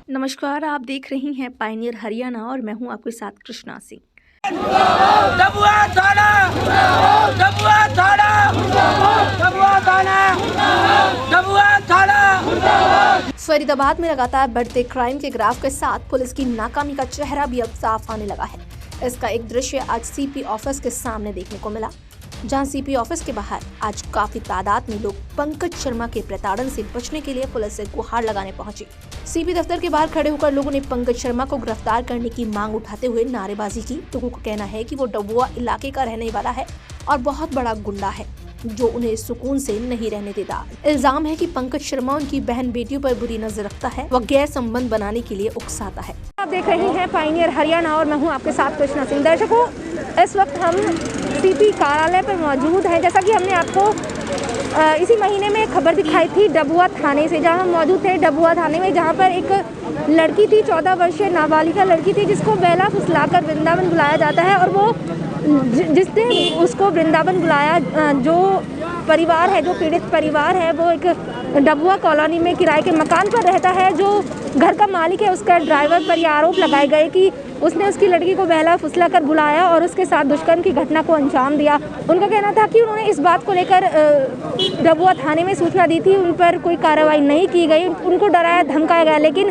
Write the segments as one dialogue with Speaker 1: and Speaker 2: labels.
Speaker 1: नमस्कार, आप देख रही हैं पायनियर हरियाणा और मैं हूं आपके साथ कृष्णा सिंह। फरीदाबाद में लगातार बढ़ते क्राइम के ग्राफ के साथ पुलिस की नाकामी का चेहरा भी अब साफ आने लगा है। इसका एक दृश्य आज सीपी ऑफिस के सामने देखने को मिला, जहां सीपी ऑफिस के बाहर आज काफी तादाद में लोग पंकज शर्मा के प्रताड़न से बचने के लिए पुलिस से गुहार लगाने पहुंचे। सीपी दफ्तर के बाहर खड़े होकर लोगों ने पंकज शर्मा को गिरफ्तार करने की मांग उठाते हुए नारेबाजी की। लोगों का कहना है कि वो डबुआ इलाके का रहने वाला है और बहुत बड़ा गुंडा है जो उन्हें सुकून से नहीं रहने देता। इल्जाम है कि पंकज शर्मा उनकी बहन बेटियों पर बुरी नजर रखता है व गैर संबंध बनाने के लिए उकसाता है।
Speaker 2: आप देख रही हैं पायनियर हरियाणा और मैं हूं आपके साथ कृष्णा सिंह। दर्शकों, इस वक्त हम सीपी कार्यालय पर मौजूद हैं। जैसा कि हमने आपको इसी महीने में एक खबर दिखाई थी डबुआ थाने से, जहां हम मौजूद थे डबुआ थाने में, जहां पर एक लड़की थी, 14 वर्षीय नाबालिगा लड़की थी, जिसको बेला फुसलाकर वृंदावन बुलाया जाता है। और वो जिसने उसको वृंदावन बुलाया, जो परिवार है, जो पीड़ित परिवार है, वो एक डबुआ कॉलोनी में किराए के मकान पर रहता है। जो घर का मालिक है, उसका ड्राइवर पर ये आरोप लगाए गए कि उसने उसकी लड़की को बहला फुसला कर बुलाया और उसके साथ दुष्कर्म की घटना को अंजाम दिया। उनका कहना था कि उन्होंने इस बात को लेकर डबुआ थाने में सूचना दी थी, उन पर कोई कार्रवाई नहीं की गई, उनको डराया धमकाया गया, लेकिन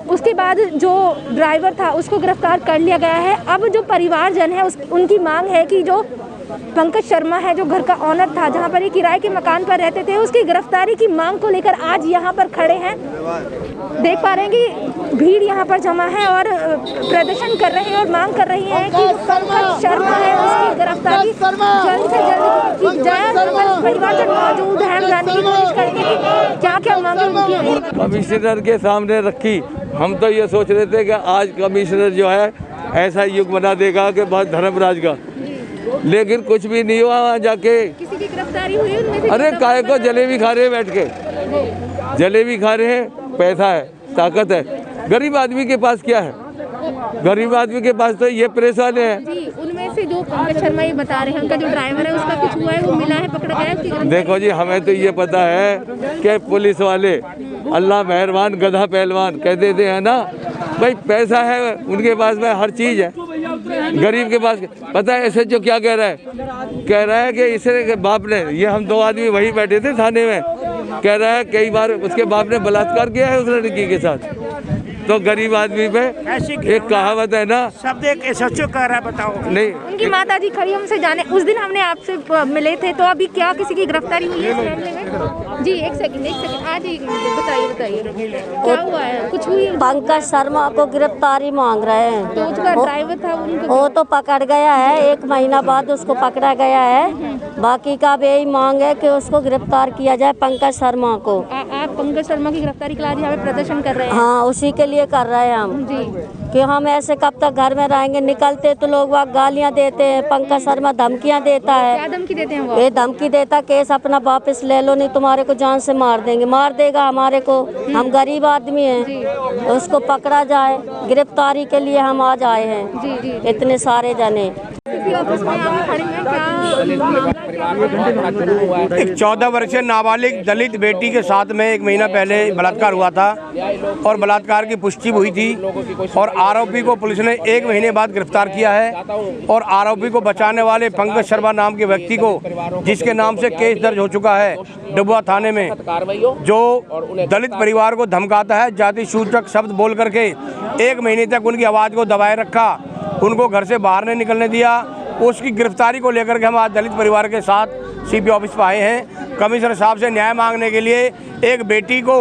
Speaker 2: उसके बाद जो ड्राइवर था उसको गिरफ्तार कर लिया गया है। अब जो परिवारजन है उनकी मांग है कि जो पंकज शर्मा है, जो घर का ऑनर था, जहां पर ये किराए के मकान पर रहते थे, उसकी गिरफ्तारी की मांग को लेकर आज यहां पर खड़े हैं। देख पा रहे हैं कि भीड़ यहां पर जमा है और प्रदर्शन कर रहे हैं और मांग कर रही हैं कि पंकज शर्मा है उसकी गिरफ्तारी जल्द से जल्द की जाए। परिवारजन मौजूद है, जानने की कोशिश करेंगे कि क्या क्या मांगे उनकी हैं।
Speaker 3: कमिश्नर के सामने रखी, हम तो ये सोच रहे थे कि आज कमिश्नर जो है ऐसा युग बना देगा कि बहुत धर्मराज का, लेकिन कुछ भी नहीं हुआ। वहाँ जाके
Speaker 2: किसी की गिरफ्तारी हुई उनमें से?
Speaker 3: अरे काहे को जलेबी खा रहे हैं बैठ के, जलेबी खा रहे हैं, पैसा है, ताकत है। गरीब आदमी के पास क्या है? गरीब आदमी के पास तो ये परेशान है
Speaker 2: जी। उनमें से जो पंकज शर्मा ये बता रहे हैं, उनका जो ड्राइवर है उसका कुछ हुआ है, वो मिला है, पकड़ा गया है?
Speaker 3: देखो जी, हमें तो ये पता है कि पुलिस वाले अल्लाह मेहरबान गधा पहलवान कह देते हैं ना भाई, पैसा है उनके पास में, हर चीज़ है। गरीब के पास पता है ऐसे जो क्या कह रहा है, कह रहा है कि इसके बाप ने, ये हम दो आदमी वही बैठे थे थाने में, कह रहा है कई बार उसके बाप ने बलात्कार किया है उस लड़की के साथ। तो गरीब आदमी पे एक कहावत है ना,
Speaker 4: शब्द एक सच्चो कह रहा है, बताओ।
Speaker 3: नहीं,
Speaker 2: उनकी माता जी खड़ी हमसे जाने, उस दिन हमने आपसे मिले थे, तो अभी क्या किसी की गिरफ्तारी हुई है इस मामले में? जी एक सेकंड आज बताइए क्या हुआ है, कुछ हुई?
Speaker 5: पंकज शर्मा को गिरफ्तारी मांग रहे हैं।
Speaker 2: तो उसका ड्राइवर था,
Speaker 5: वो तो पकड़ गया है, 1 महीना बाद उसको पकड़ा गया है। बाकी का यही मांग है कि उसको गिरफ्तार किया जाए, पंकज शर्मा को।
Speaker 2: आप पंकज शर्मा की गिरफ्तारी के लिए यहाँ पे प्रदर्शन कर रहे हैं?
Speaker 5: हाँ, उसी के लिए कर रहे हैं हम
Speaker 2: जी।
Speaker 5: कि हम ऐसे कब तक घर में रहेंगे। निकलते तो लोग वहाँ गालियाँ देते हैं, पंकज शर्मा धमकियाँ देता है।
Speaker 2: क्या धमकी देते हैं वो?
Speaker 5: ये धमकी देता, केस अपना वापस ले लो, नहीं तुम्हारे को जान से मार देंगे, मार देगा हमारे को। हम गरीब आदमी हैं, उसको पकड़ा जाए, गिरफ्तारी के लिए हम आज आए हैं।
Speaker 2: जी जी।
Speaker 5: इतने सारे जने
Speaker 4: एक 14 वर्षीय नाबालिग दलित बेटी के साथ में 1 महीना पहले बलात्कार हुआ था और बलात्कार की पुष्टि हुई थी और आरोपी को पुलिस ने 1 महीने बाद गिरफ्तार किया है। और आरोपी को बचाने वाले पंकज शर्मा नाम के व्यक्ति को, जिसके नाम से केस दर्ज हो चुका है डबुआ थाने में, जो दलित परिवार को धमकाता है, जाति सूचक शब्द बोल करके 1 महीने तक उनकी आवाज़ को दबाए रखा, उनको घर से बाहर नहीं निकलने दिया। उसकी गिरफ्तारी को लेकर के हम आज दलित परिवार के साथ सीपी ऑफिस पर आए हैं, कमिश्नर साहब से न्याय मांगने के लिए। एक बेटी को,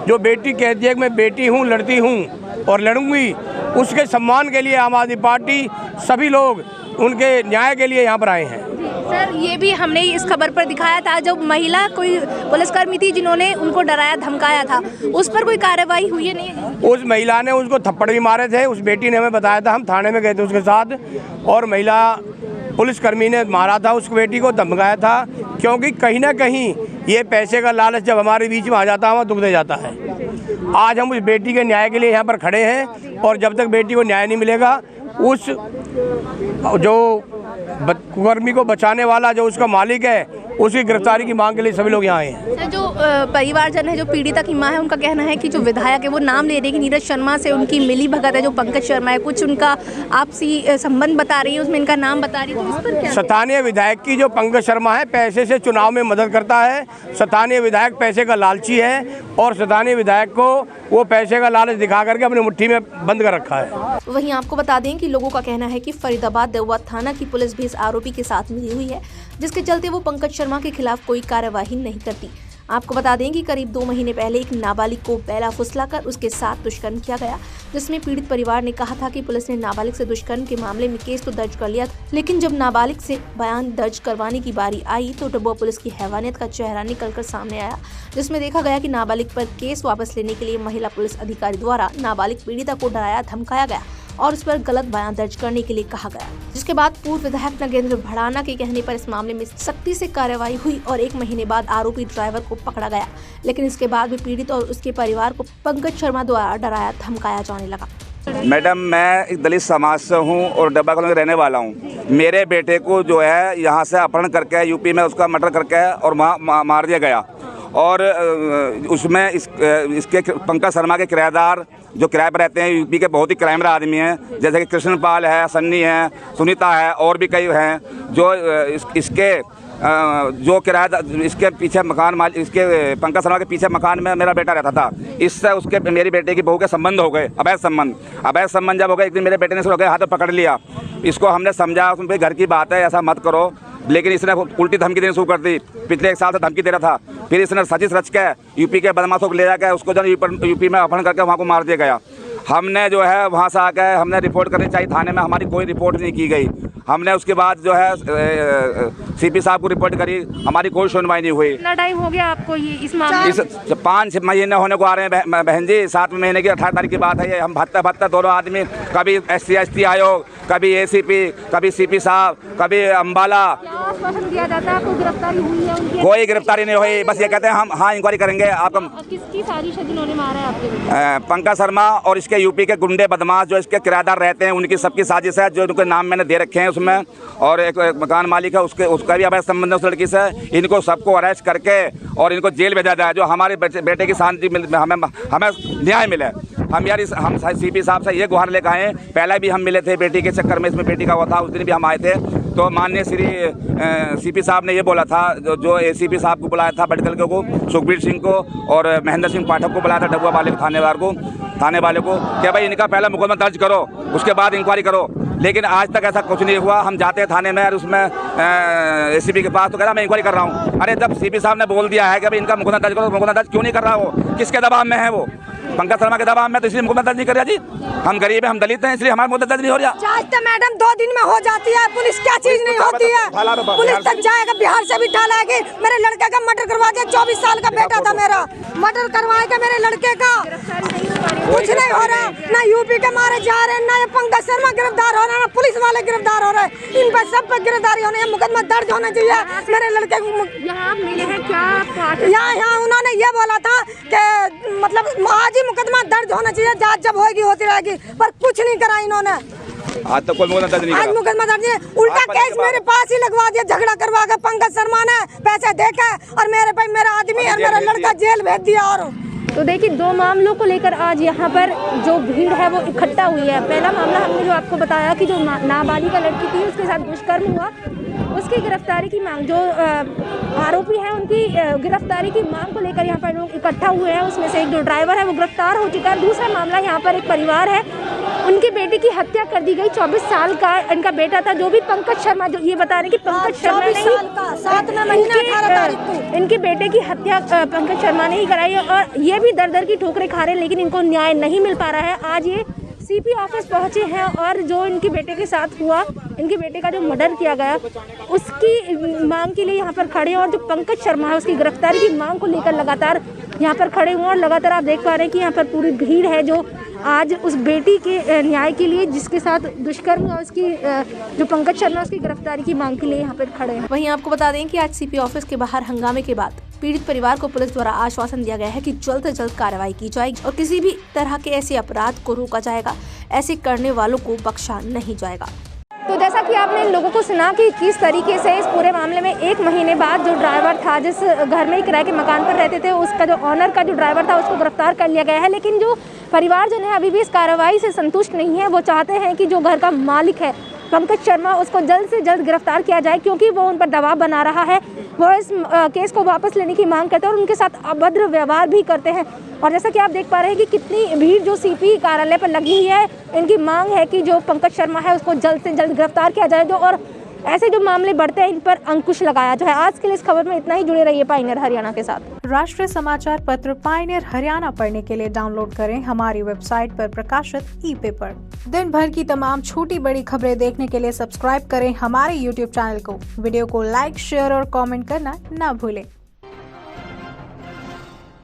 Speaker 4: जो बेटी कहती है कि मैं बेटी हूँ, लड़ती हूँ और लड़ूंगी, उसके सम्मान के लिए आम आदमी पार्टी सभी लोग उनके न्याय के लिए यहाँ पर आए हैं।
Speaker 2: सर, ये भी हमने इस खबर पर दिखाया था, जो महिला कोई पुलिसकर्मी थी जिन्होंने उनको डराया धमकाया था, उस पर कोई कार्रवाई हुई है? नहीं,
Speaker 4: उस महिला ने उसको थप्पड़ भी मारे थे, उस बेटी ने हमें बताया था, हम थाने में गए थे उसके साथ, और महिला पुलिसकर्मी ने मारा था उस बेटी को, धमकाया था। क्योंकि कहीं ना कहीं ये पैसे का लालच जब हमारे बीच में आ जाता है, वहाँ दुख दे जाता है। आज हम उस बेटी के न्याय के लिए यहाँ पर खड़े हैं और जब तक बेटी को न्याय नहीं मिलेगा, उस जो कुकर्मी को बचाने वाला जो उसका मालिक है, उसकी गिरफ्तारी की मांग के लिए सभी लोग यहाँ आए हैं।
Speaker 2: सर, जो परिवारजन है, जो पीड़िता की मां है, उनका कहना है कि जो विधायक है वो नाम ले रही है कि नीरज शर्मा से उनकी मिली भगत है, जो पंकज शर्मा है, कुछ उनका आपसी संबंध बता रही है, उसमें इनका नाम बता रही है, तो इस पर क्या?
Speaker 4: स्थानीय विधायक की जो पंकज शर्मा है पैसे से चुनाव में मदद करता है। स्थानीय विधायक पैसे का लालची है और स्थानीय विधायक को वो पैसे का लालच दिखा करके अपनी मुट्ठी में बंद कर रखा है।
Speaker 1: वहीं आपको बता दें कि लोगों का कहना है कि फरीदाबाद देववा थाना की पुलिस भी इस आरोपी के साथ मिली हुई है, जिसके चलते वो पंकज शर्मा के खिलाफ कोई कार्यवाही नहीं करती। आपको बता दें कि करीब 2 महीने पहले एक नाबालिग को बेला फुसलाकर उसके साथ दुष्कर्म किया गया, जिसमें पीड़ित परिवार ने कहा था कि पुलिस ने नाबालिग से दुष्कर्म के मामले में केस तो दर्ज कर लिया, लेकिन जब नाबालिग से बयान दर्ज करवाने की बारी आई तो डब्बा पुलिस की हैवानियत का चेहरा निकलकर सामने आया, जिसमें देखा गया कि नाबालिग पर केस वापस लेने के लिए महिला पुलिस अधिकारी द्वारा नाबालिग पीड़िता को डराया धमकाया गया और उस पर गलत बयान दर्ज करने के लिए कहा गया, जिसके बाद पूर्व विधायक नगेंद्र भड़ाना के कहने पर इस मामले में सख्ती से कार्रवाई हुई और 1 महीने बाद आरोपी ड्राइवर को पकड़ा गया। लेकिन इसके बाद भी पीड़ित और उसके परिवार को पंकज शर्मा द्वारा डराया धमकाया जाने लगा।
Speaker 6: मैडम, मैं एक दलित समाज से हूँ और डब्बा कॉलोनी का रहने वाला हूँ। मेरे बेटे को जो है यहाँ से अपहरण करके यूपी में उसका मर्डर करके और मार दिया गया और उसमें इसके पंकज शर्मा के किराएदार जो किराए पर रहते हैं यूपी के बहुत ही क्राइमर आदमी हैं, जैसे कि कृष्णपाल है, सन्नी है, सुनीता है और भी कई हैं जो इसके जो किराएदार इसके पीछे मकान मालिक इसके पंकज शर्मा के पीछे मकान में मेरा बेटा रहता था। इससे उसके मेरी बेटे की बहू के संबंध हो गए, अवैध संबंध जब हो गए एक दिन मेरे बेटे ने इसको हाथ पकड़ लिया। इसको हमने समझा उसमें घर की बात है ऐसा मत करो, लेकिन इसने उल्टी धमकी देनी शुरू कर दी। पिछले 1 साल से धमकी दे रहा था। फिर इसने सचिश रच के यूपी के बदमाशों को ले जाकर उसको जो यूपी में अपहरण करके वहाँ को मार दिया गया। हमने जो है वहाँ से आकर हमने रिपोर्ट करनी चाहिए थाने में, हमारी कोई रिपोर्ट नहीं की गई। हमने उसके बाद जो है सीपी साहब को रिपोर्ट करी, हमारी कोई सुनवाई नहीं हुई।
Speaker 2: कितना टाइम हो गया आपको ये इस मामले?
Speaker 6: 5 महीने होने को आ रहे हैं बहन जी। 7 महीने की 18 तारीख की बात है ये। हम भत्ता दोनों आदमी, कभी SC/ST आयोग, कभी ACP, कभी CP साहब, कभी अम्बाला।
Speaker 2: दिया जाता है आपको गिरफ्तारी हुई है उनकी?
Speaker 6: कोई गिरफ्तारी नहीं हुई, बस ये कहते हैं हम हाँ इंक्वायरी करेंगे। आपका
Speaker 2: किसकी साजिश इन्होंने मारा है आपके?
Speaker 6: पंकज शर्मा और इसके यूपी के गुंडे बदमाश जो इसके किराएदार रहते हैं उनकी सबकी साजिश है, जो उनके नाम मैंने दे रखे हैं उसमें। और एक मकान मालिक है उसका भी अवैध संबंध है उस लड़की से। इनको सबको अरेस्ट करके और इनको जेल भेजा जाए, जो हमारे बेटे की शांति हमें न्याय मिले। हम CP साहब से ये गुहार लेकर आए। पहले भी हम मिले थे बेटी के चक्कर में, इसमें बेटी का हुआ था, उस दिन भी हम आए थे। तो माननीय श्री CP साहब ने ये बोला था, जो ACP साहब को बुलाया था बटकल को, सुखबीर सिंह को और महेंद्र सिंह पाठक को बुलाया था डबुआ वाले थाने वाले को कि भाई इनका पहला मुकदमा दर्ज करो, उसके बाद इंक्वायरी करो। लेकिन आज तक ऐसा कुछ नहीं हुआ। हम जाते हैं थाने में और उसमें ACP के पास तो कह रहा मैं इंक्वायरी कर रहा हूँ। अरे जब CP साहब ने बोल दिया है कि भाई इनका मुकदमा दर्ज करो, मुकदमा दर्ज क्यों नहीं कर रहा? वो किसके दबाव में है? वो पंकज शर्मा के दबाव में, तो इसलिए मुकदमा दर्ज नहीं कर रहा जी। हम गरीब हैं, हम दलित हैं, इसलिए हमारा मुकदमा दर्ज नहीं हो रहा।
Speaker 7: जांच तो मैडम 2 दिन में हो जाती है, पुलिस क्या चीज नहीं होती है। पुलिस तक जाएगा, बिहार से भी ठाला है। मेरे लड़के का मर्डर करवा दिया, 24 साल का बेटा था मेरा, मर्डर करवाएगा मेरे लड़के का। कुछ नहीं हो रहा, ना यूपी के मारे जा रहे हैं, ना ये पंकज शर्मा गिरफ्तार हो रहा है, ना पुलिस वाले गिरफ्तार हो रहे हैं। इन पर सब पर गिरफ्तारी होनी है, मुकदमा दर्ज होना चाहिए मेरे लड़के को।
Speaker 2: यहाँ मिले हैं क्या?
Speaker 7: यहाँ उन्होंने ये बोला था कि मतलब आज ही मुकदमा दर्ज होना चाहिए, जांच जब होगी होती रहेगी, पर कुछ नहीं करा इन्होंने।
Speaker 6: आज तक कोई मुकदमा दर्ज नहीं करा।
Speaker 7: आज मुकदमा दर्ज नहीं, उल्टा केस मेरे पास ही लगवा दिया, झगड़ा करवा के पंकज शर्मा ने पैसे देके और मेरे पे मेरा आदमी और मेरा लड़का जेल भेज दिया। और
Speaker 2: तो देखिए 2 मामलों को लेकर आज यहाँ पर जो भीड़ है वो इकट्ठा हुई है। पहला मामला हमने जो आपको बताया कि जो नाबालिगा लड़की थी उसके साथ दुष्कर्म हुआ, उसकी गिरफ्तारी की मांग, जो आरोपी हैं उनकी गिरफ्तारी की मांग को लेकर यहाँ पर लोग इकट्ठा हुए हैं। उसमें से एक जो ड्राइवर है वो गिरफ्तार हो चुका है। दूसरा मामला यहाँ पर एक परिवार है, उनकी बेटी की हत्या कर दी गई। 24 साल का इनका बेटा था, जो भी पंकज शर्मा, जो ये बता रहे हैं कि पंकज शर्मा ने
Speaker 7: 7 महीने 18 तारीख को
Speaker 2: इनके बेटे की हत्या पंकज शर्मा ने ही कराई और ये भी दर दर की ठोकरें खा रहे हैं, लेकिन इनको न्याय नहीं मिल पा रहा है। आज ये CP ऑफिस पहुंचे हैं और जो इनके बेटे के साथ हुआ, इनके बेटे का जो मर्डर किया गया, उसकी मांग के लिए यहाँ पर खड़े हैं और जो पंकज शर्मा है उसकी गिरफ्तारी की मांग को लेकर लगातार यहाँ पर खड़े हुए हैं। और लगातार आप देख पा रहे हैं कि यहाँ पर पूरी भीड़ है जो आज उस बेटी के न्याय के लिए, जिसके साथ दुष्कर्म हुआ, उसकी जो पंकज शर्मा उसकी गिरफ्तारी की मांग के लिए यहाँ पर खड़े हैं।
Speaker 1: वहीं आपको बता दें कि आज CP ऑफिस के बाहर हंगामे के बाद पीड़ित परिवार को पुलिस द्वारा आश्वासन दिया गया है कि जल्द से जल्द कार्रवाई की जाएगी और किसी भी तरह के ऐसे अपराध को रोका जाएगा, ऐसे करने वालों को बख्शा नहीं जाएगा।
Speaker 2: तो जैसा कि आपने इन लोगों को सुना कि किस तरीके से इस पूरे मामले में 1 महीने बाद जो ड्राइवर था, जिस घर में किराए के मकान पर रहते थे, उसका जो ऑनर का जो ड्राइवर था उसको गिरफ्तार कर लिया गया है। लेकिन जो परिवारजन है अभी भी इस कार्रवाई से संतुष्ट नहीं है। वो चाहते हैं कि जो घर का मालिक है पंकज शर्मा, उसको जल्द से जल्द गिरफ्तार किया जाए, क्योंकि वो उन पर दबाव बना रहा है। वो इस केस को वापस लेने की मांग करते हैं और उनके साथ अभद्र व्यवहार भी करते हैं। और जैसा कि आप देख पा रहे हैं कि कितनी भीड़ जो सीपी कार्यालय पर लगी हुई है। इनकी मांग है कि जो पंकज शर्मा है उसको जल्द से जल्द गिरफ्तार किया जाए, और ऐसे जो मामले बढ़ते हैं इन पर अंकुश लगाया जाए। आज के लिए इस खबर में इतना ही। जुड़े रहिए पायनियर हरियाणा के साथ।
Speaker 8: राष्ट्रीय समाचार पत्र पायनियर हरियाणा पढ़ने के लिए डाउनलोड करें हमारी वेबसाइट पर प्रकाशित ई-पेपर। दिन भर की तमाम छोटी बड़ी खबरें देखने के लिए सब्सक्राइब करें हमारे YouTube चैनल को। वीडियो को लाइक, शेयर और कमेंट करना न भूलें।